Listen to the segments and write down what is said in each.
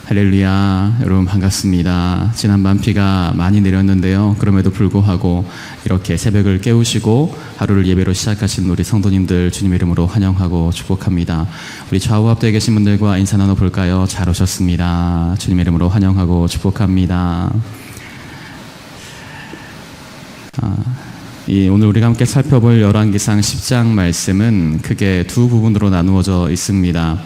할렐루야, 여러분 반갑습니다. 지난밤 비가 많이 내렸는데요. 그럼에도 불구하고 이렇게 새벽을 깨우시고 하루를 예배로 시작하신 우리 성도님들 주님 이름으로 환영하고 축복합니다. 우리 좌우 앞에 계신 분들과 인사 나눠볼까요? 잘 오셨습니다. 주님 이름으로 환영하고 축복합니다. 오늘 우리가 함께 살펴볼 열왕기상 10장 말씀은 크게 두 부분으로 나누어져 있습니다.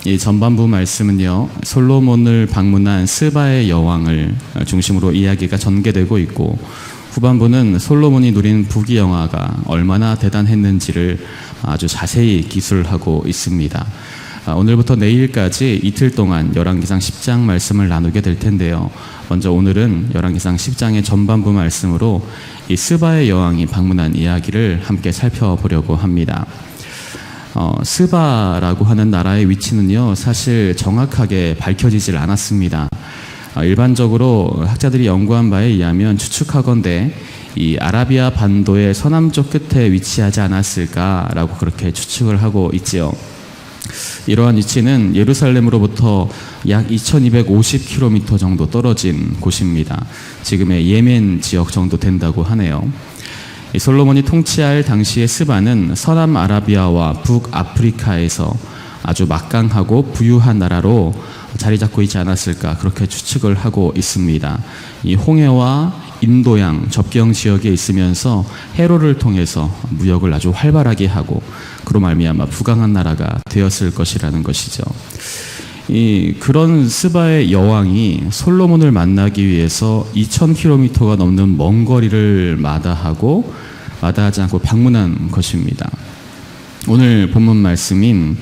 이 전반부 말씀은요, 솔로몬을 방문한 스바의 여왕을 중심으로 이야기가 전개되고 있고, 후반부는 솔로몬이 누린 부귀영화가 얼마나 대단했는지를 아주 자세히 기술하고 있습니다. 오늘부터 내일까지 이틀 동안 열왕기상 10장 말씀을 나누게 될 텐데요. 먼저 오늘은 열왕기상 10장의 전반부 말씀으로 이 스바의 여왕이 방문한 이야기를 함께 살펴보려고 합니다. 스바라고 하는 나라의 위치는요, 사실 정확하게 밝혀지질 않았습니다. 일반적으로 학자들이 연구한 바에 의하면 추측하건대 이 아라비아 반도의 서남쪽 끝에 위치하지 않았을까라고 그렇게 추측을 하고 있지요. 이러한 위치는 예루살렘으로부터 약 2250km 정도 떨어진 곳입니다. 지금의 예멘 지역 정도 된다고 하네요. 솔로몬이 통치할 당시의 스바는 서남 아라비아와 북아프리카에서 아주 막강하고 부유한 나라로 자리 잡고 있지 않았을까 그렇게 추측을 하고 있습니다. 이 홍해와 인도양 접경 지역에 있으면서 해로를 통해서 무역을 아주 활발하게 하고 그로 말미암아 부강한 나라가 되었을 것이라는 것이죠. 그런 스바의 여왕이 솔로몬을 만나기 위해서 2000km가 넘는 먼 거리를 마다하지 않고 방문한 것입니다. 오늘 본문 말씀인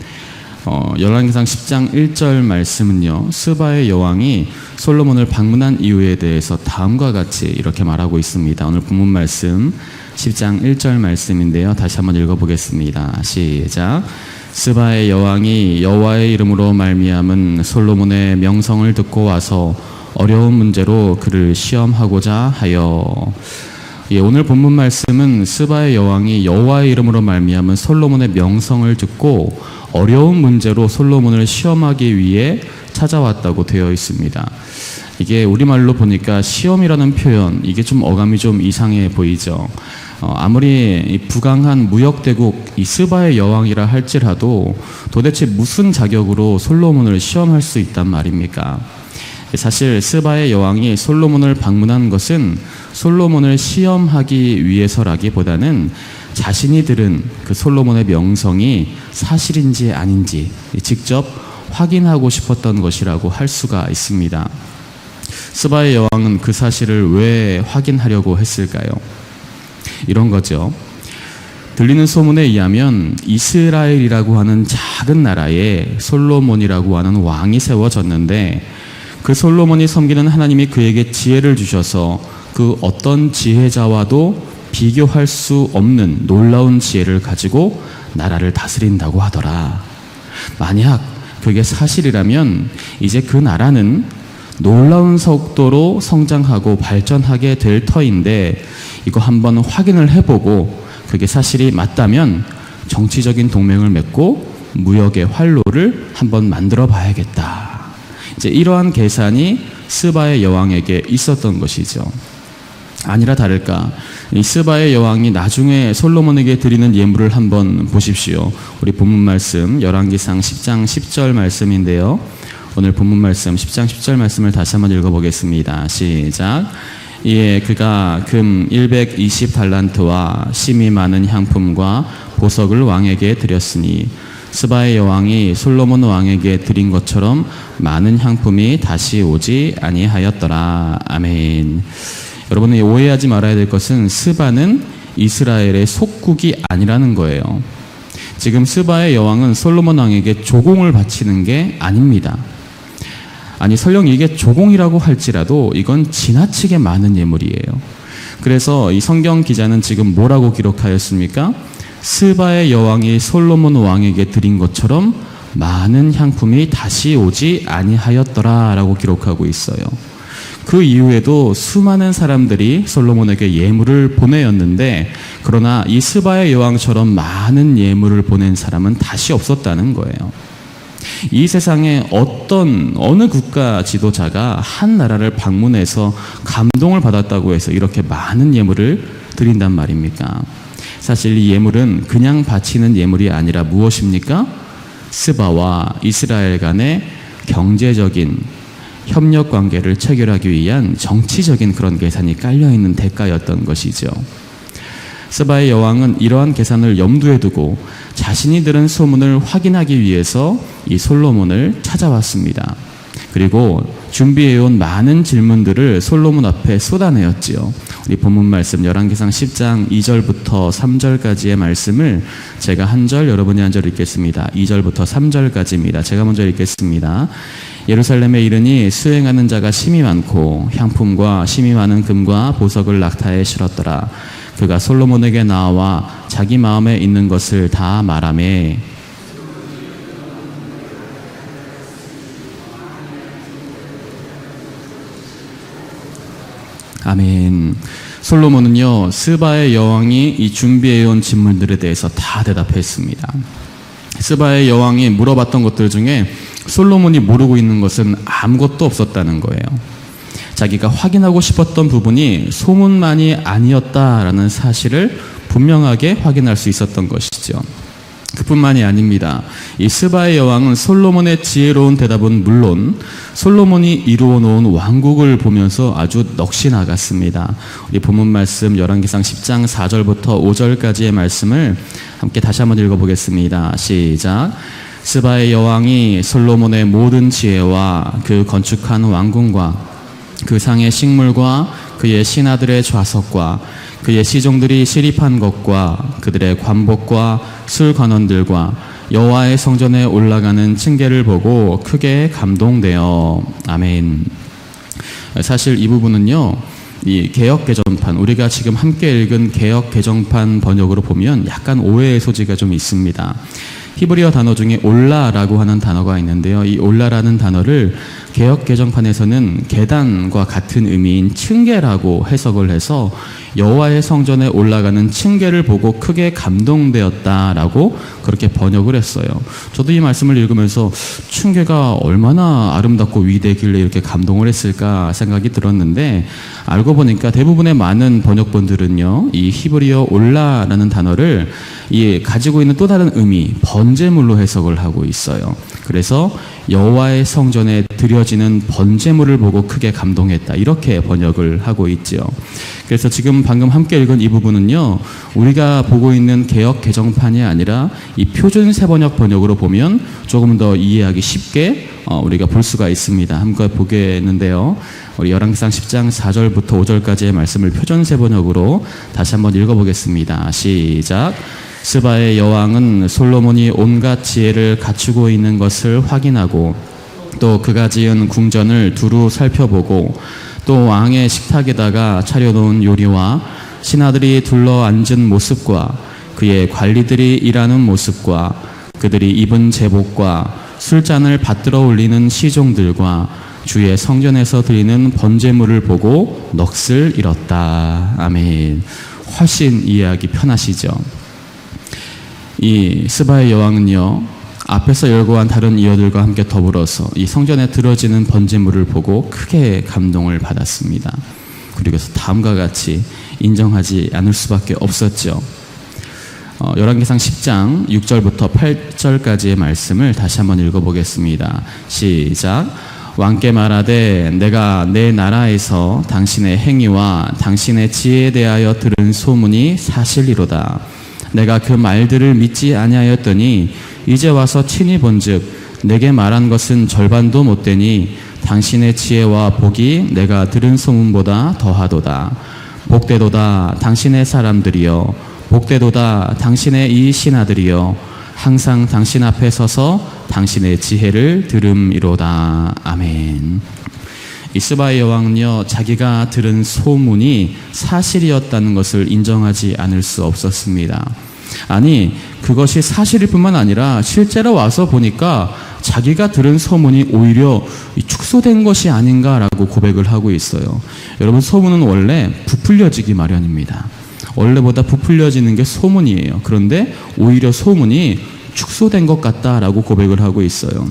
열왕기상 10장 1절 말씀은요, 스바의 여왕이 솔로몬을 방문한 이유에 대해서 다음과 같이 이렇게 말하고 있습니다. 오늘 본문 말씀 10장 1절 말씀인데요, 다시 한번 읽어보겠습니다. 시작. 스바의 여왕이 여호와의 이름으로 말미암은 솔로몬의 명성을 듣고 와서 어려운 문제로 그를 시험하고자 하여. 오늘 본문 말씀은 스바의 여왕이 여호와의 이름으로 말미암은 솔로몬의 명성을 듣고 어려운 문제로 솔로몬을 시험하기 위해 찾아왔다고 되어 있습니다. 이게 우리말로 보니까 시험이라는 표현, 이게 좀 어감이 좀 이상해 보이죠. 아무리 이 부강한 무역대국 이 스바의 여왕이라 할지라도 도대체 무슨 자격으로 솔로몬을 시험할 수 있단 말입니까? 사실 스바의 여왕이 솔로몬을 방문한 것은 솔로몬을 시험하기 위해서라기보다는 자신이 들은 그 솔로몬의 명성이 사실인지 아닌지 직접 확인하고 싶었던 것이라고 할 수가 있습니다. 스바의 여왕은 그 사실을 왜 확인하려고 했을까요? 이런 거죠. 들리는 소문에 의하면 이스라엘이라고 하는 작은 나라에 솔로몬이라고 하는 왕이 세워졌는데, 그 솔로몬이 섬기는 하나님이 그에게 지혜를 주셔서 그 어떤 지혜자와도 비교할 수 없는 놀라운 지혜를 가지고 나라를 다스린다고 하더라. 만약 그게 사실이라면 이제 그 나라는 놀라운 속도로 성장하고 발전하게 될 터인데, 이거 한번 확인을 해보고 그게 사실이 맞다면 정치적인 동맹을 맺고 무역의 활로를 한번 만들어 봐야겠다. 이제 이러한 계산이 스바의 여왕에게 있었던 것이죠. 아니라 다를까, 이 스바의 여왕이 나중에 솔로몬에게 드리는 예물을 한번 보십시오. 우리 본문 말씀 열왕기상 10장 10절 말씀인데요, 오늘 본문 말씀 10장 10절 말씀을 다시 한번 읽어보겠습니다. 시작. 이에 그가 금 120달란트와 심이 많은 향품과 보석을 왕에게 드렸으니 스바의 여왕이 솔로몬 왕에게 드린 것처럼 많은 향품이 다시 오지 아니하였더라. 아멘. 여러분이 오해하지 말아야 될 것은 스바는 이스라엘의 속국이 아니라는 거예요. 지금 스바의 여왕은 솔로몬 왕에게 조공을 바치는 게 아닙니다. 아니, 설령 이게 조공이라고 할지라도 이건 지나치게 많은 예물이에요. 그래서 이 성경 기자는 지금 뭐라고 기록하였습니까? 스바의 여왕이 솔로몬 왕에게 드린 것처럼 많은 향품이 다시 오지 아니하였더라 라고 기록하고 있어요. 그 이후에도 수많은 사람들이 솔로몬에게 예물을 보내었는데, 그러나 이 스바의 여왕처럼 많은 예물을 보낸 사람은 다시 없었다는 거예요. 이 세상에 어느 국가 지도자가 한 나라를 방문해서 감동을 받았다고 해서 이렇게 많은 예물을 드린단 말입니까? 사실 이 예물은 그냥 바치는 예물이 아니라 무엇입니까? 스바와 이스라엘 간의 경제적인 협력 관계를 체결하기 위한 정치적인 그런 계산이 깔려있는 대가였던 것이죠. 스바의 여왕은 이러한 계산을 염두에 두고 자신이 들은 소문을 확인하기 위해서 이 솔로몬을 찾아왔습니다. 그리고 준비해온 많은 질문들을 솔로몬 앞에 쏟아내었지요. 우리 본문 말씀 열왕기상 10장 2절부터 3절까지의 말씀을 제가 한 절, 여러분이 한 절 읽겠습니다. 2절부터 3절까지입니다. 제가 먼저 읽겠습니다. 예루살렘에 이르니 수행하는 자가 심히 많고 향품과 심히 많은 금과 보석을 낙타에 실었더라. 그가 솔로몬에게 나와 자기 마음에 있는 것을 다 말하매 아멘. 솔로몬은요, 스바의 여왕이 이 준비해온 질문들에 대해서 다 대답했습니다. 스바의 여왕이 물어봤던 것들 중에 솔로몬이 모르고 있는 것은 아무것도 없었다는 거예요. 자기가 확인하고 싶었던 부분이 소문만이 아니었다라는 사실을 분명하게 확인할 수 있었던 것이죠. 그뿐만이 아닙니다. 이 스바의 여왕은 솔로몬의 지혜로운 대답은 물론 솔로몬이 이루어 놓은 왕국을 보면서 아주 넋이 나갔습니다. 우리 본문 말씀 열왕기상 10장 4절부터 5절까지의 말씀을 함께 다시 한번 읽어보겠습니다. 시작. 스바의 여왕이 솔로몬의 모든 지혜와 그 건축한 왕궁과 그 상의 식물과 그의 신하들의 좌석과 그의 시종들이 시립한 것과 그들의 관복과 술관원들과 여호와의 성전에 올라가는 층계를 보고 크게 감동되어 아멘. 사실 이 부분은요, 이 개역개정판, 우리가 지금 함께 읽은 개역개정판 번역으로 보면 약간 오해의 소지가 좀 있습니다. 히브리어 단어 중에 올라라고 하는 단어가 있는데요. 이 올라라는 단어를 개역개정판에서는 계단과 같은 의미인 층계라고 해석을 해서 여호와의 성전에 올라가는 층계를 보고 크게 감동되었다라고 그렇게 번역을 했어요. 저도 이 말씀을 읽으면서 층계가 얼마나 아름답고 위대길래 이렇게 감동을 했을까 생각이 들었는데, 알고 보니까 대부분의 많은 번역본들은요, 이 히브리어 올라라는 단어를 이 가지고 있는 또 다른 의미, 번제물로 해석을 하고 있어요. 그래서 여호와의 성전에 드려지는 번제물을 보고 크게 감동했다, 이렇게 번역을 하고 있죠. 그래서 지금 방금 함께 읽은 이 부분은요, 우리가 보고 있는 개역 개정판이 아니라 이 표준 세번역 번역으로 보면 조금 더 이해하기 쉽게 우리가 볼 수가 있습니다. 한번 보겠는데요, 우리 열왕기상 10장 4절부터 5절까지의 말씀을 표준 세번역으로 다시 한번 읽어보겠습니다. 시작. 스바의 여왕은 솔로몬이 온갖 지혜를 갖추고 있는 것을 확인하고 또 그가 지은 궁전을 두루 살펴보고 또 왕의 식탁에다가 차려놓은 요리와 신하들이 둘러 앉은 모습과 그의 관리들이 일하는 모습과 그들이 입은 제복과 술잔을 받들어 올리는 시종들과 주의 성전에서 드리는 번제물을 보고 넋을 잃었다. 아멘. 훨씬 이해하기 편하시죠? 이 스바의 여왕은요, 앞에서 열거한 다른 이어들과 함께 더불어서 이 성전에 들어지는 번제물을 보고 크게 감동을 받았습니다. 그리고 다음과 같이 인정하지 않을 수밖에 없었죠. 열왕기상 10장 6절부터 8절까지의 말씀을 다시 한번 읽어보겠습니다. 시작. 왕께 말하되 내가 내 나라에서 당신의 행위와 당신의 지혜에 대하여 들은 소문이 사실이로다. 내가 그 말들을 믿지 아니하였더니 이제 와서 친히 본즉 내게 말한 것은 절반도 못되니 당신의 지혜와 복이 내가 들은 소문보다 더하도다. 복되도다 당신의 사람들이여, 복되도다 당신의 이 신하들이여, 항상 당신 앞에 서서 당신의 지혜를 들음이로다. 아멘. 이 스바의 여왕은요, 자기가 들은 소문이 사실이었다는 것을 인정하지 않을 수 없었습니다. 아니, 그것이 사실일 뿐만 아니라 실제로 와서 보니까 자기가 들은 소문이 오히려 축소된 것이 아닌가라고 고백을 하고 있어요. 여러분, 소문은 원래 부풀려지기 마련입니다. 원래보다 부풀려지는 게 소문이에요. 그런데 오히려 소문이 축소된 것 같다라고 고백을 하고 있어요.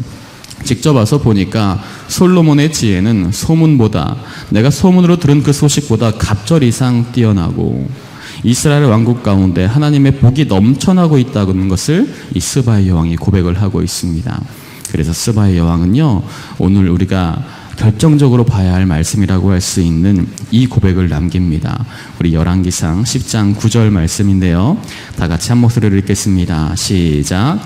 직접 와서 보니까 솔로몬의 지혜는 소문보다, 내가 소문으로 들은 그 소식보다 갑절 이상 뛰어나고 이스라엘 왕국 가운데 하나님의 복이 넘쳐나고 있다는 것을 이 스바의 여왕이 고백을 하고 있습니다. 그래서 스바의 여왕은요, 오늘 우리가 결정적으로 봐야 할 말씀이라고 할 수 있는 이 고백을 남깁니다. 우리 열왕기상 10장 9절 말씀인데요, 다 같이 한 목소리로 읽겠습니다. 시작.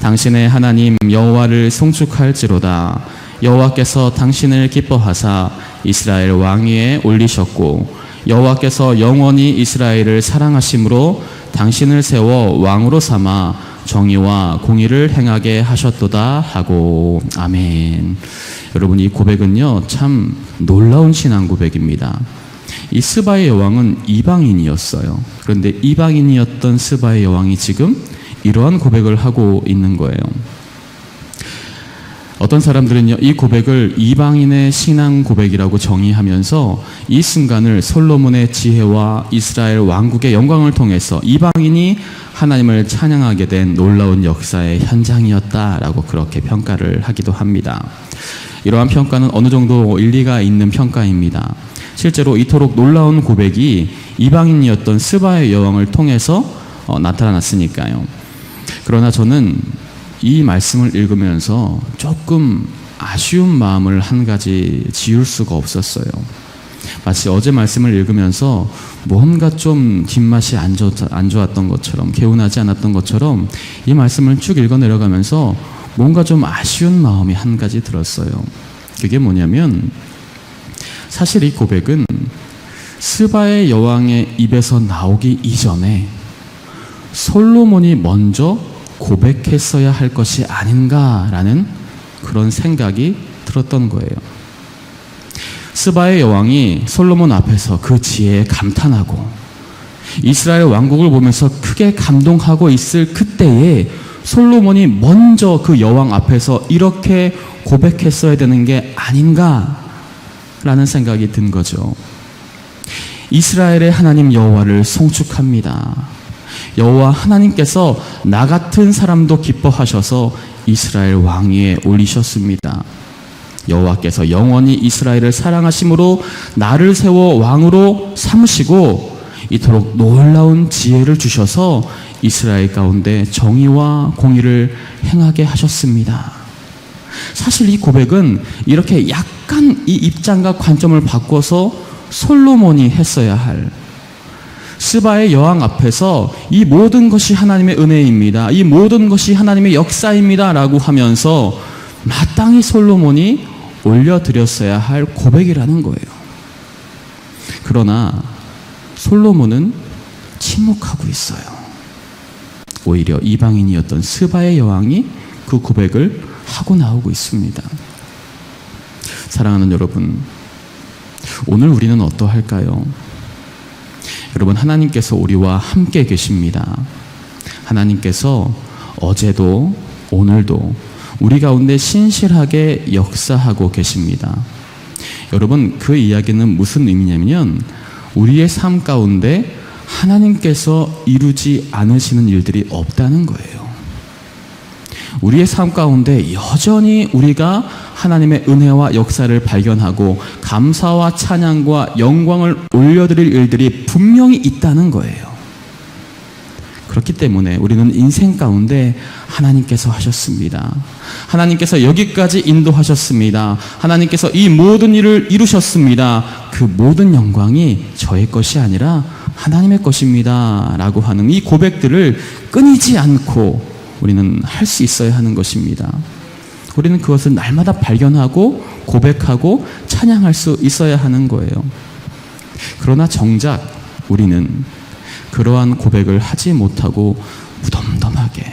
당신의 하나님 여호와를 송축할지로다. 여호와께서 당신을 기뻐하사 이스라엘 왕위에 올리셨고 여호와께서 영원히 이스라엘을 사랑하심으로 당신을 세워 왕으로 삼아 정의와 공의를 행하게 하셨도다 하고. 아멘. 여러분, 이 고백은요 참 놀라운 신앙 고백입니다. 이 스바의 여왕은 이방인이었어요. 그런데 이방인이었던 스바의 여왕이 지금 이러한 고백을 하고 있는 거예요. 어떤 사람들은요, 이 고백을 이방인의 신앙 고백이라고 정의하면서 이 순간을 솔로몬의 지혜와 이스라엘 왕국의 영광을 통해서 이방인이 하나님을 찬양하게 된 놀라운 역사의 현장이었다라고 그렇게 평가를 하기도 합니다. 이러한 평가는 어느 정도 일리가 있는 평가입니다. 실제로 이토록 놀라운 고백이 이방인이었던 스바의 여왕을 통해서 나타났으니까요. 그러나 저는 이 말씀을 읽으면서 조금 아쉬운 마음을 한 가지 지울 수가 없었어요. 마치 어제 말씀을 읽으면서 뭔가 좀 뒷맛이 안 좋았던 것처럼, 개운하지 않았던 것처럼 이 말씀을 쭉 읽어 내려가면서 뭔가 좀 아쉬운 마음이 한 가지 들었어요. 그게 뭐냐면, 사실 이 고백은 스바의 여왕의 입에서 나오기 이전에 솔로몬이 먼저 고백했어야 할 것이 아닌가라는 그런 생각이 들었던 거예요. 스바의 여왕이 솔로몬 앞에서 그 지혜에 감탄하고 이스라엘 왕국을 보면서 크게 감동하고 있을 그때에 솔로몬이 먼저 그 여왕 앞에서 이렇게 고백했어야 되는 게 아닌가라는 생각이 든 거죠. 이스라엘의 하나님 여호와를 송축합니다. 여호와 하나님께서 나 같은 사람도 기뻐하셔서 이스라엘 왕위에 올리셨습니다. 여호와께서 영원히 이스라엘을 사랑하심으로 나를 세워 왕으로 삼으시고 이토록 놀라운 지혜를 주셔서 이스라엘 가운데 정의와 공의를 행하게 하셨습니다. 사실 이 고백은 이렇게 약간 이 입장과 관점을 바꿔서 솔로몬이 했어야 할, 스바의 여왕 앞에서 이 모든 것이 하나님의 은혜입니다, 이 모든 것이 하나님의 역사입니다 라고 하면서 마땅히 솔로몬이 올려드렸어야 할 고백이라는 거예요. 그러나 솔로몬은 침묵하고 있어요. 오히려 이방인이었던 스바의 여왕이 그 고백을 하고 나오고 있습니다. 사랑하는 여러분, 오늘 우리는 어떠할까요? 여러분, 하나님께서 우리와 함께 계십니다. 하나님께서 어제도 오늘도 우리 가운데 신실하게 역사하고 계십니다. 여러분, 그 이야기는 무슨 의미냐면 우리의 삶 가운데 하나님께서 이루지 않으시는 일들이 없다는 거예요. 우리의 삶 가운데 여전히 우리가 하나님의 은혜와 역사를 발견하고 감사와 찬양과 영광을 올려드릴 일들이 분명히 있다는 거예요. 그렇기 때문에 우리는 인생 가운데 하나님께서 하셨습니다. 하나님께서 여기까지 인도하셨습니다. 하나님께서 이 모든 일을 이루셨습니다. 그 모든 영광이 저의 것이 아니라 하나님의 것입니다 라고 하는 이 고백들을 끊이지 않고 우리는 할 수 있어야 하는 것입니다. 우리는 그것을 날마다 발견하고 고백하고 찬양할 수 있어야 하는 거예요. 그러나 정작 우리는 그러한 고백을 하지 못하고 무덤덤하게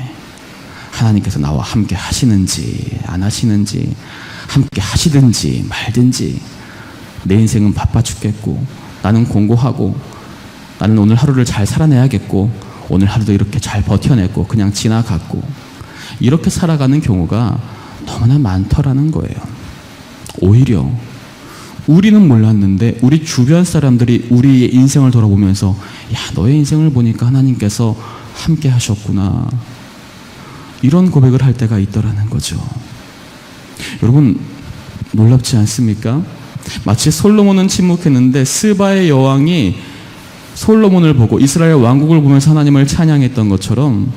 하나님께서 나와 함께 하시는지 안 하시는지, 함께 하시든지 말든지, 내 인생은 바빠 죽겠고 나는 공고하고 나는 오늘 하루를 잘 살아내야겠고 오늘 하루도 이렇게 잘 버텨냈고 그냥 지나갔고, 이렇게 살아가는 경우가 너무나 많더라는 거예요. 오히려 우리는 몰랐는데 우리 주변 사람들이 우리의 인생을 돌아보면서 야, 너의 인생을 보니까 하나님께서 함께 하셨구나, 이런 고백을 할 때가 있더라는 거죠. 여러분, 놀랍지 않습니까? 마치 솔로몬은 침묵했는데 스바의 여왕이 솔로몬을 보고 이스라엘 왕국을 보면서 하나님을 찬양했던 것처럼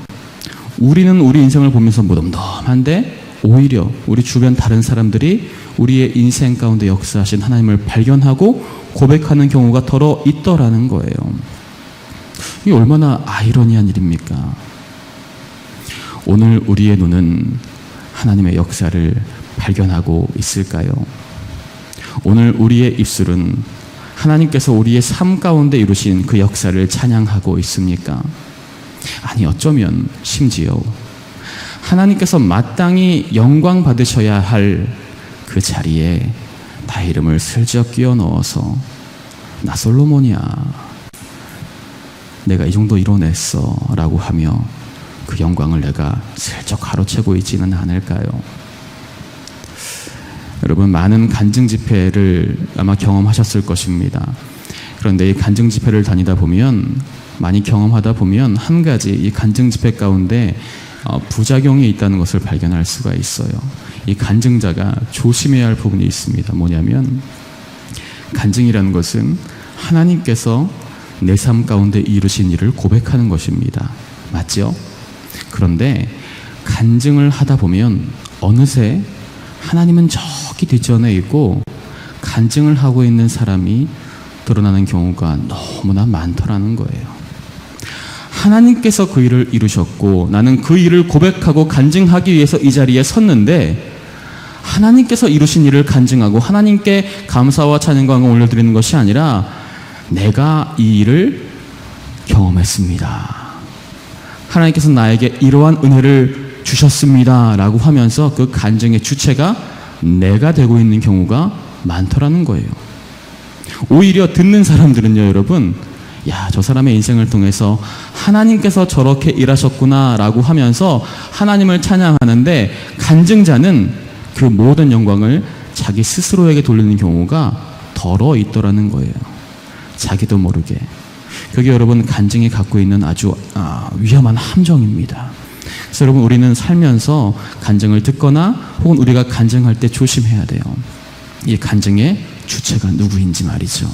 우리는 우리 인생을 보면서 무덤덤한데 오히려 우리 주변 다른 사람들이 우리의 인생 가운데 역사하신 하나님을 발견하고 고백하는 경우가 더러 있더라는 거예요. 이게 얼마나 아이러니한 일입니까? 오늘 우리의 눈은 하나님의 역사를 발견하고 있을까요? 오늘 우리의 입술은 하나님께서 우리의 삶 가운데 이루신 그 역사를 찬양하고 있습니까? 아니, 어쩌면 심지어 하나님께서 마땅히 영광 받으셔야 할 그 자리에 나의 이름을 슬쩍 끼워 넣어서 나 솔로몬이야, 내가 이 정도 이뤄냈어 라고 하며 그 영광을 내가 슬쩍 가로채고 있지는 않을까요? 여러분, 많은 간증 집회를 아마 경험하셨을 것입니다. 그런데 이 간증 집회를 다니다 보면, 많이 경험하다 보면 한 가지 이 간증 집회 가운데 부작용이 있다는 것을 발견할 수가 있어요. 이 간증자가 조심해야 할 부분이 있습니다. 뭐냐면, 간증이라는 것은 하나님께서 내 삶 가운데 이루신 일을 고백하는 것입니다. 맞죠? 그런데 간증을 하다 보면 어느새 하나님은 저기 뒷전에 있고 간증을 하고 있는 사람이 드러나는 경우가 너무나 많더라는 거예요. 하나님께서 그 일을 이루셨고 나는 그 일을 고백하고 간증하기 위해서 이 자리에 섰는데, 하나님께서 이루신 일을 간증하고 하나님께 감사와 찬양과 영광을 올려드리는 것이 아니라 내가 이 일을 경험했습니다, 하나님께서 나에게 이러한 은혜를 주셨습니다 라고 하면서 그 간증의 주체가 내가 되고 있는 경우가 많더라는 거예요. 오히려 듣는 사람들은요, 여러분, 야, 저 사람의 인생을 통해서 하나님께서 저렇게 일하셨구나 라고 하면서 하나님을 찬양하는데, 간증자는 그 모든 영광을 자기 스스로에게 돌리는 경우가 더러 있더라는 거예요. 자기도 모르게. 그게 여러분, 간증이 갖고 있는 아주 위험한 함정입니다. 그래서 여러분, 우리는 살면서 간증을 듣거나 혹은 우리가 간증할 때 조심해야 돼요. 이 간증의 주체가 누구인지 말이죠.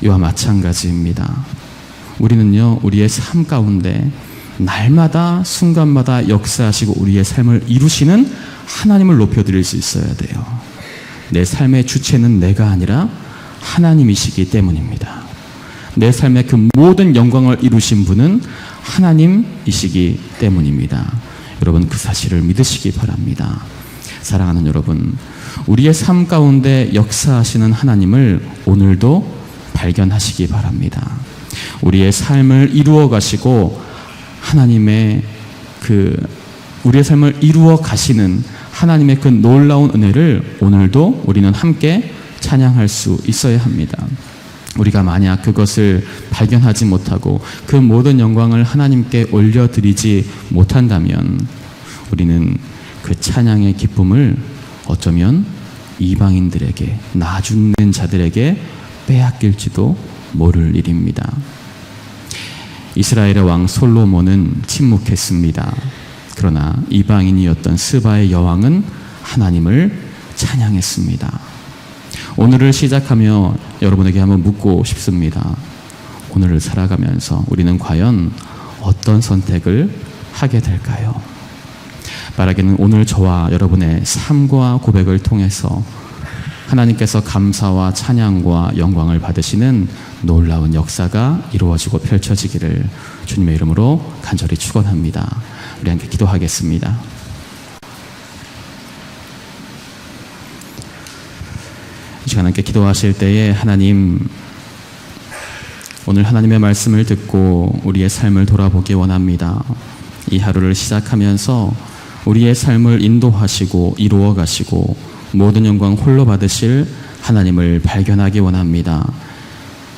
이와 마찬가지입니다. 우리는요, 우리의 삶 가운데 날마다 순간마다 역사하시고 우리의 삶을 이루시는 하나님을 높여드릴 수 있어야 돼요. 내 삶의 주체는 내가 아니라 하나님이시기 때문입니다. 내 삶의 그 모든 영광을 이루신 분은 하나님이시기 때문입니다. 여러분, 그 사실을 믿으시기 바랍니다. 사랑하는 여러분, 우리의 삶 가운데 역사하시는 하나님을 오늘도 발견하시기 바랍니다. 우리의 삶을 이루어 가시고 하나님의 우리의 삶을 이루어 가시는 하나님의 그 놀라운 은혜를 오늘도 우리는 함께 찬양할 수 있어야 합니다. 우리가 만약 그것을 발견하지 못하고 그 모든 영광을 하나님께 올려드리지 못한다면 우리는 그 찬양의 기쁨을 어쩌면 이방인들에게, 나 죽는 자들에게 빼앗길지도 모를 일입니다. 이스라엘의 왕 솔로몬은 침묵했습니다. 그러나 이방인이었던 스바의 여왕은 하나님을 찬양했습니다. 오늘을 시작하며 여러분에게 한번 묻고 싶습니다. 오늘을 살아가면서 우리는 과연 어떤 선택을 하게 될까요? 바라기는 오늘 저와 여러분의 삶과 고백을 통해서 하나님께서 감사와 찬양과 영광을 받으시는 놀라운 역사가 이루어지고 펼쳐지기를 주님의 이름으로 간절히 축원합니다. 우리 함께 기도하겠습니다. 이 시간 함께 기도하실 때에 하나님, 오늘 하나님의 말씀을 듣고 우리의 삶을 돌아보기 원합니다. 이 하루를 시작하면서 우리의 삶을 인도하시고 이루어 가시고 모든 영광 홀로 받으실 하나님을 발견하기 원합니다.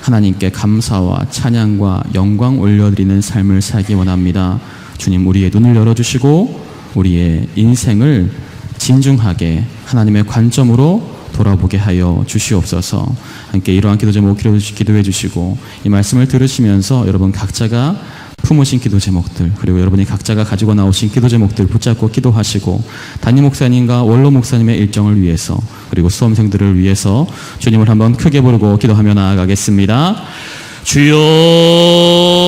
하나님께 감사와 찬양과 영광 올려드리는 삶을 살기 원합니다. 주님, 우리의 눈을 열어주시고 우리의 인생을 진중하게 하나님의 관점으로 돌아보게 하여 주시옵소서. 함께 이러한 기도 제목 기도해 주시고 이 말씀을 들으시면서 여러분 각자가 품으신 기도 제목들, 그리고 여러분이 각자가 가지고 나오신 기도 제목들 붙잡고 기도하시고, 담임 목사님과 원로 목사님의 일정을 위해서, 그리고 수험생들을 위해서 주님을 한번 크게 부르고 기도하며 나아가겠습니다. 주여